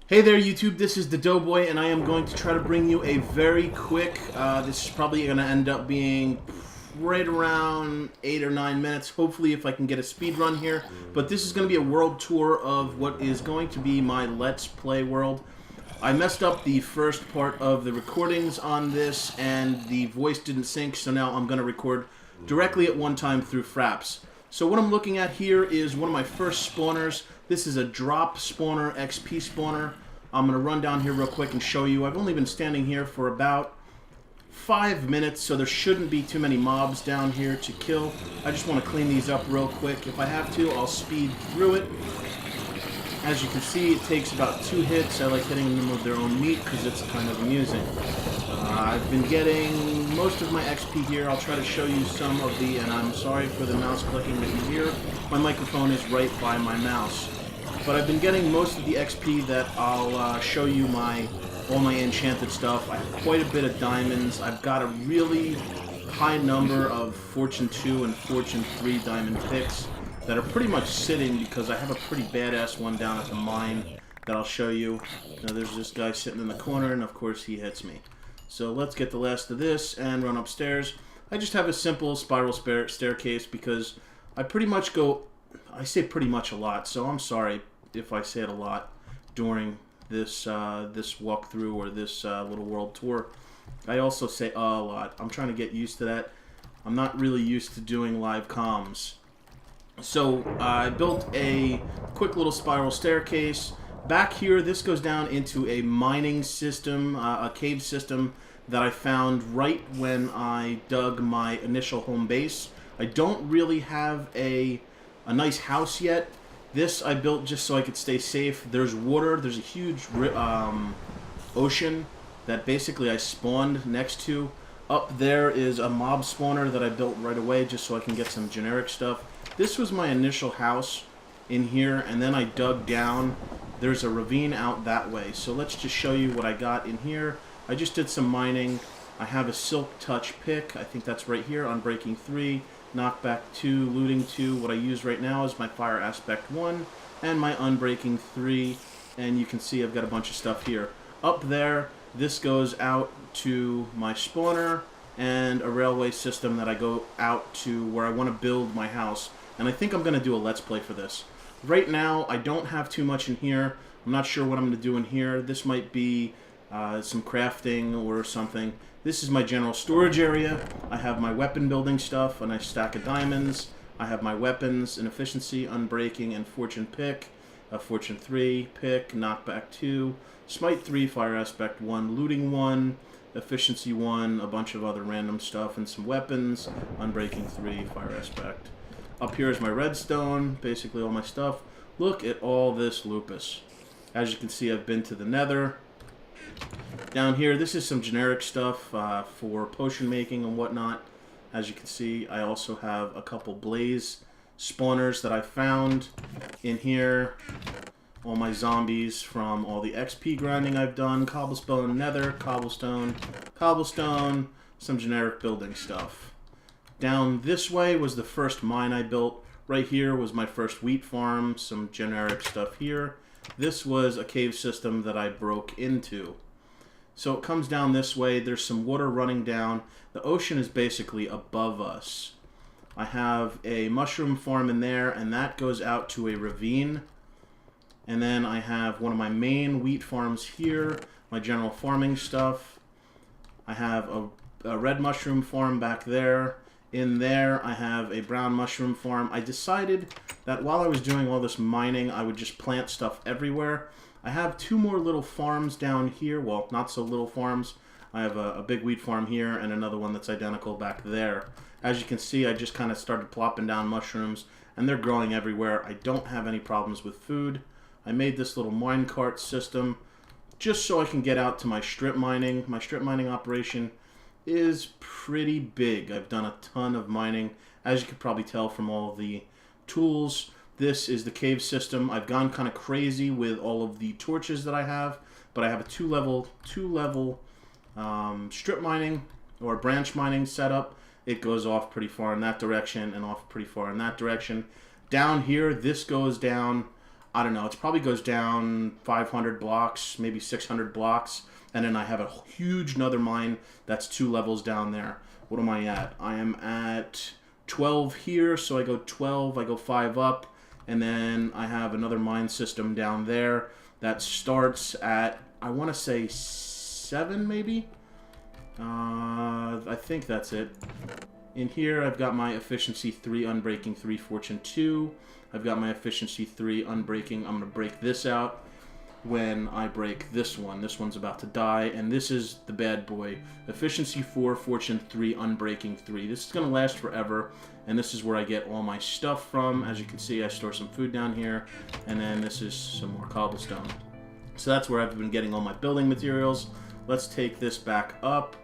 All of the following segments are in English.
Hey there YouTube, this is the Doughboy and I am going to try to bring you a very quick, this is probably going to end up being right around 8 or 9 minutes, hopefully if I can get a speed run here, but this is going to be a world tour of what is going to be my Let's Play world. I messed up the first part of the recordings on this and the voice didn't sync, so now I'm going to record directly at one time through Fraps. So what I'm looking at here is one of my first spawners. This is a drop spawner, XP spawner. I'm going to run down here real quick and show you. I've only been standing here for about 5 minutes, so there shouldn't be too many mobs down here to kill. I just want to clean these up real quick. If I have to, I'll speed through it. As you can see, it takes about 2 hits. I like hitting them with their own meat because it's kind of amusing. I've been getting most of my XP here. I'll try to show you some of the, and I'm sorry for the mouse clicking that you hear. My microphone is right by my mouse. But I've been getting most of the XP that I'll show you all my enchanted stuff. I have quite a bit of diamonds. I've got a really high number of Fortune 2 and Fortune 3 diamond picks that are pretty much sitting because I have a pretty badass one down at the mine that I'll show you. Now there's this guy sitting in the corner and of course he hits me. So let's get the last of this and run upstairs. I just have a simple spiral staircase because I pretty much go, I say pretty much a lot, so I'm sorry if I say it a lot during this this walkthrough or this little world tour. I also say a lot. I'm trying to get used to that. I'm not really used to doing live comms. So I built a quick little spiral staircase. Back here, this goes down into a mining system, a cave system that I found right when I dug my initial home base. I don't really have a nice house yet. This I built just so I could stay safe. There's water. There's a huge ocean that basically I spawned next to. Up there is a mob spawner that I built right away just so I can get some generic stuff. This was my initial house in here, and then I dug down. There's a ravine out that way. So let's just show you what I got in here. I just did some mining. I have a silk touch pick. I think that's right here on breaking 3. Knockback 2, looting 2. What I use right now is my fire aspect 1 and my unbreaking 3. And you can see I've got a bunch of stuff here. Up there, this goes out to my spawner and a railway system that I go out to where I want to build my house. And I think I'm going to do a let's play for this. Right now, I don't have too much in here. I'm not sure what I'm going to do in here. This might be some crafting or something. This is my general storage area. I have my weapon building stuff, a nice stack of diamonds. I have my weapons, an efficiency, unbreaking, and fortune pick. A fortune 3 pick, knockback 2, smite 3, fire aspect 1, looting 1, efficiency 1, a bunch of other random stuff, and some weapons, unbreaking 3, fire aspect. Up here is my redstone, basically all my stuff. Look at all this lupus. As you can see, I've been to the nether. Down here, this is some generic stuff for potion making and whatnot. As you can see, I also have a couple blaze spawners that I found in here. All my zombies from all the XP grinding I've done. Cobblestone, nether, cobblestone, cobblestone, some generic building stuff. Down this way was the first mine I built. Right here was my first wheat farm, some generic stuff here. This was a cave system that I broke into. So it comes down this way. There's some water running down. The ocean is basically above us. I have a mushroom farm in there, and that goes out to a ravine. And then I have one of my main wheat farms here, my general farming stuff. I have a red mushroom farm back there. In there, I have a brown mushroom farm. I decided that while I was doing all this mining, I would just plant stuff everywhere. I have 2 more little farms down here. Well, not so little farms. I have a big wheat farm here and another one that's identical back there. As you can see, I just kind of started plopping down mushrooms, and they're growing everywhere. I don't have any problems with food. I made this little minecart system just so I can get out to my strip mining. My strip mining operation is pretty big. I've done a ton of mining, as you could probably tell from all the tools. This is the cave system. I've gone kind of crazy with all of the torches that I have, but I have a two level strip mining or branch mining setup. It goes off pretty far in that direction and off pretty far in that direction. Down here, this goes down. I don't know, it probably goes down 500 blocks, maybe 600 blocks, and then I have a huge another mine that's 2 levels down there. What am I at? I am at 12 here, so I go 12, I go 5 up, and then I have another mine system down there that starts at, I want to say 7 maybe? I think that's it. In here, I've got my efficiency 3, unbreaking 3, fortune 2. I've got my efficiency 3, unbreaking. I'm going to break this out when I break this one. This one's about to die, and this is the bad boy. Efficiency 4, fortune 3, unbreaking 3. This is going to last forever, and this is where I get all my stuff from. As you can see, I store some food down here, and then this is some more cobblestone. So that's where I've been getting all my building materials. Let's take this back up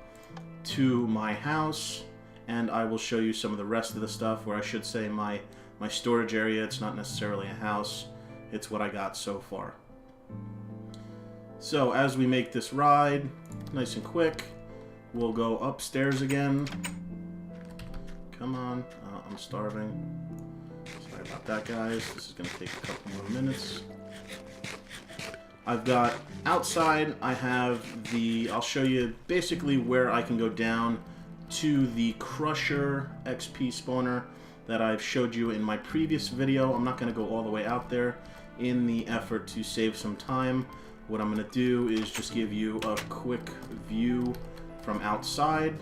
to my house, and I will show you some of the rest of the stuff, where I should say my storage area. It's not necessarily a house. It's what I got so far. So as we make this ride nice and quick, we'll go upstairs again. Come on. I'm starving. Sorry about that, guys. This is going to take a couple more minutes. I've got outside, I have I'll show you basically where I can go down to the Crusher XP spawner that I've showed you in my previous video. I'm not going to go all the way out there in the effort to save some time. What I'm going to do is just give you a quick view from outside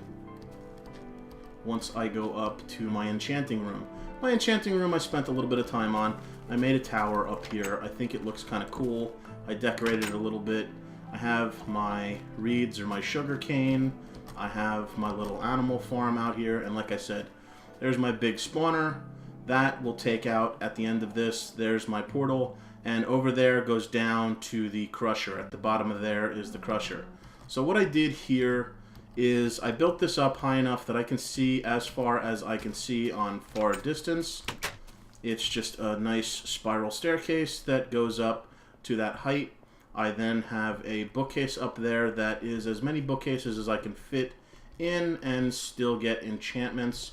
once I go up to my enchanting room. My enchanting room I spent a little bit of time on. I made a tower up here. I think it looks kind of cool. I decorated it a little bit. I have my reeds or my sugar cane. I have my little animal farm out here, and like I said, there's my big spawner. That will take out at the end of this. There's my portal, and over there goes down to the Crusher. At the bottom of there is the Crusher. So what I did here is I built this up high enough that I can see as far as I can see on far distance. It's just a nice spiral staircase that goes up to that height. I then have a bookcase up there that is as many bookcases as I can fit in and still get enchantments.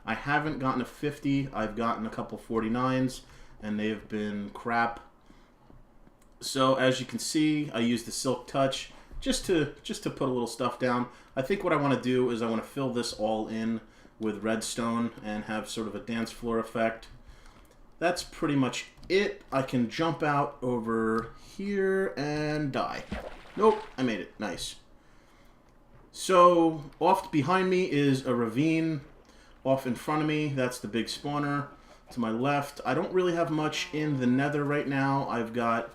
I haven't gotten a 50. I've gotten a couple 49s, and they've been crap. So as you can see, I use the Silk Touch just to put a little stuff down. I think what I want to do is I want to fill this all in with redstone and have sort of a dance floor effect. That's pretty much it. I can jump out over here and die. Nope, I made it. Nice. So off behind me is a ravine. Off in front of me, that's the big spawner. To my left, I don't really have much in the nether right now. I've got,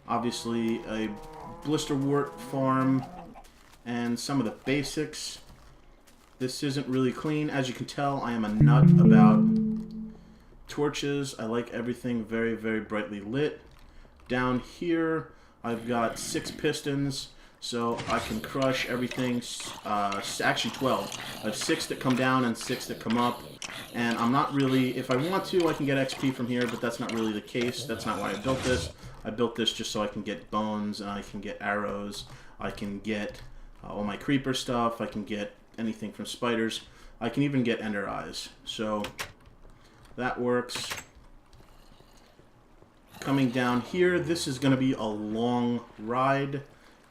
obviously, a blisterwort farm and some of the basics. This isn't really clean. As you can tell, I am a nut about torches. I like everything very, very brightly lit. Down here, I've got 6 pistons. So I can crush everything, actually 12. I have 6 that come down and 6 that come up. And I'm not really, if I want to, I can get XP from here, but that's not really the case. That's not why I built this. I built this just so I can get bones, and I can get arrows. I can get all my creeper stuff. I can get anything from spiders. I can even get ender eyes. So that works. Coming down here, this is going to be a long ride.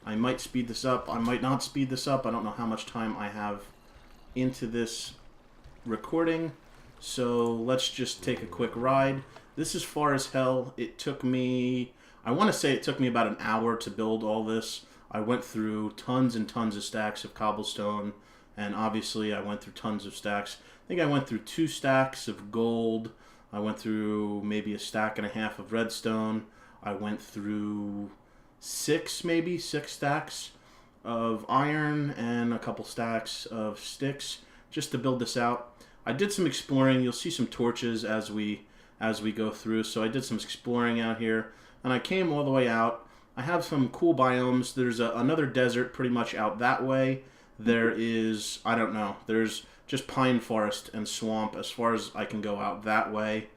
I might speed this up. I might not speed this up. I don't know how much time I have into this recording. So let's just take a quick ride. This is far as hell. It took me, I want to say it took me about an hour to build all this. I went through tons and tons of stacks of cobblestone. And obviously I went through tons of stacks. I think I went through 2 stacks of gold. I went through maybe a stack and a half of redstone. I went through 6 stacks of iron and a couple stacks of sticks just to build this out. I did some exploring. You'll see some torches as we go through. So I did some exploring out here, and I came all the way out. I have some cool biomes. There's another desert pretty much out that way. There is, I don't know, there's just pine forest and swamp as far as I can go out that way.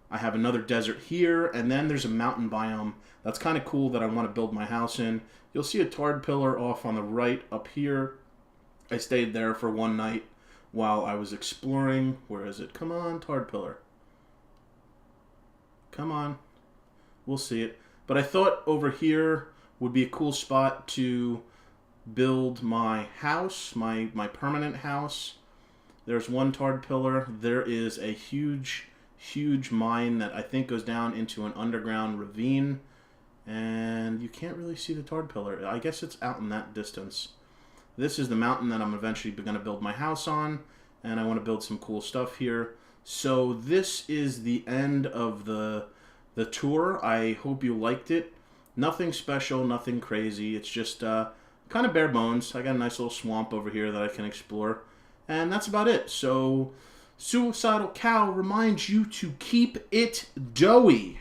I have another desert here, and then there's a mountain biome that's kind of cool that I want to build my house in. You'll see a tarred pillar off on the right up here. I stayed there for one night while I was exploring. Where is it? Come on, tarred pillar. Come on. We'll see it. But I thought over here would be a cool spot to build my house, my permanent house. There's one tarred pillar. There is a huge mine that I think goes down into an underground ravine. And you can't really see the tarred pillar. I guess it's out in that distance. This is the mountain that I'm eventually going to build my house on. And I want to build some cool stuff here. So this is the end of the tour. I hope you liked it. Nothing special, nothing crazy. It's just kind of bare bones. I got a nice little swamp over here that I can explore. And that's about it. So, Suicidal Cow reminds you to keep it doughy.